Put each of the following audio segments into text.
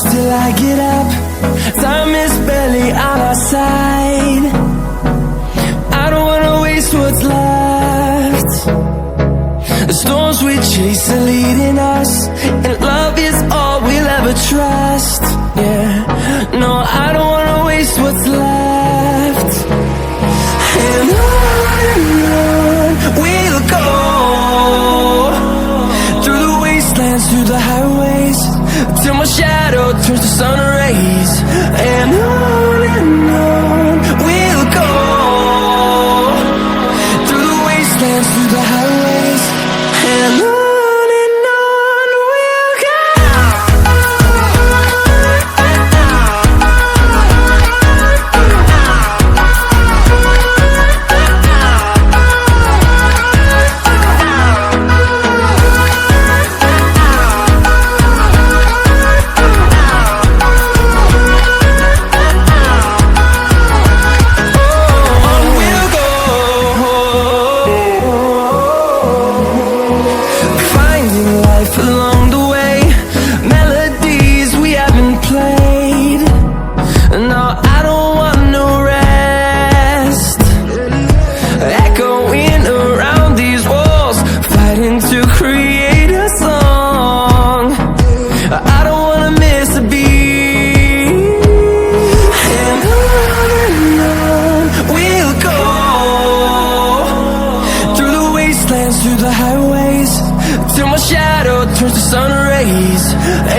push till I get up. Time is barely on our side. I don't wanna waste what's left. The storms we chase are leading us, and love is all we'll ever trust. Yeah, no, I don't wanna waste what's left. And on we'll go, through the wastelands, through the highways, till my shadow turns to sun rays. And on we'll go, through the wastelands, through the highways, and on we'll go. Through the highways, till my shadow turns to sun rays.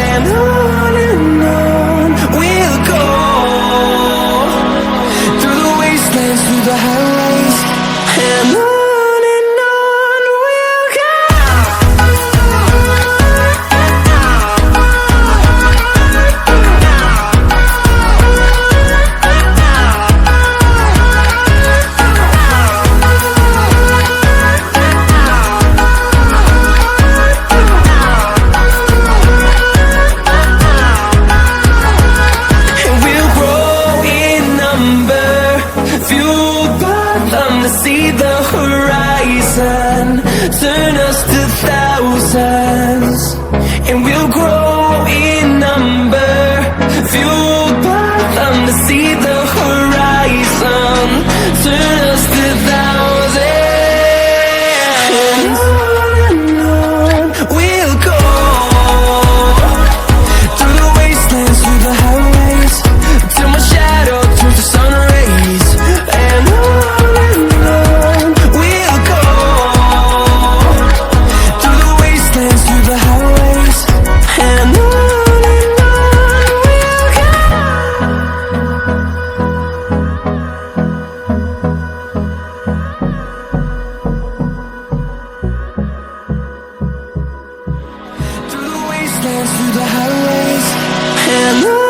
And on we'll go, through the wastelands, through the highways, and on we'll go. See the horizon, turn us to thousands, and we'll grow in number, fueled by them to see the horizon, turn us to thousands. And on we'll go, through the wastelands, through the highways, till my shadow turns to sun rays. And through the highways, and on.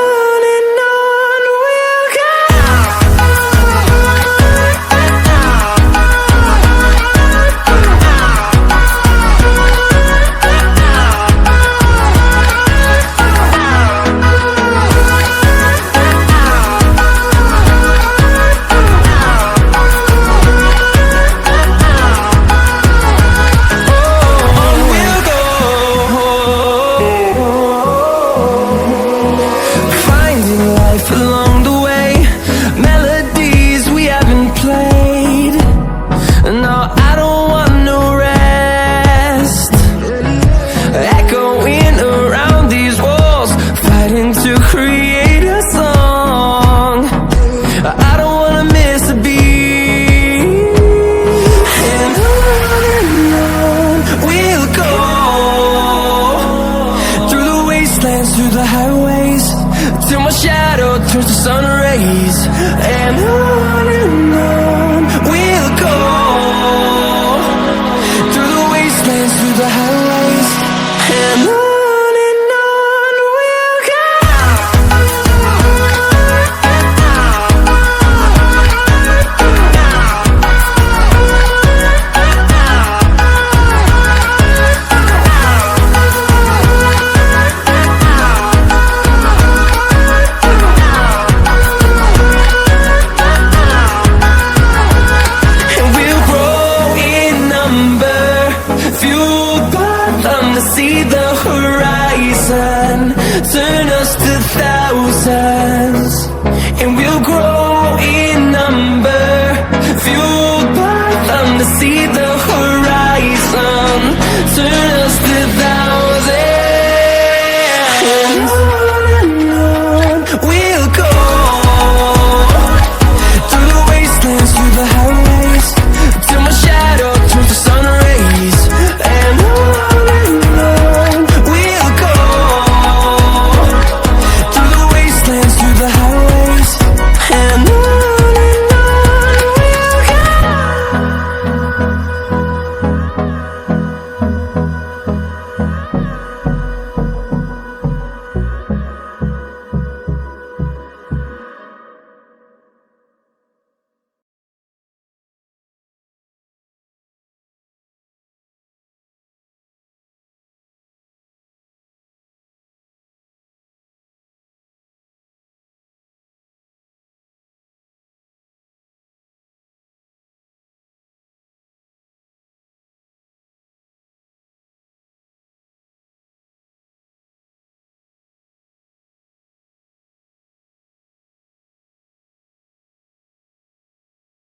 Through the highways, till my shadow turns to sun rays. And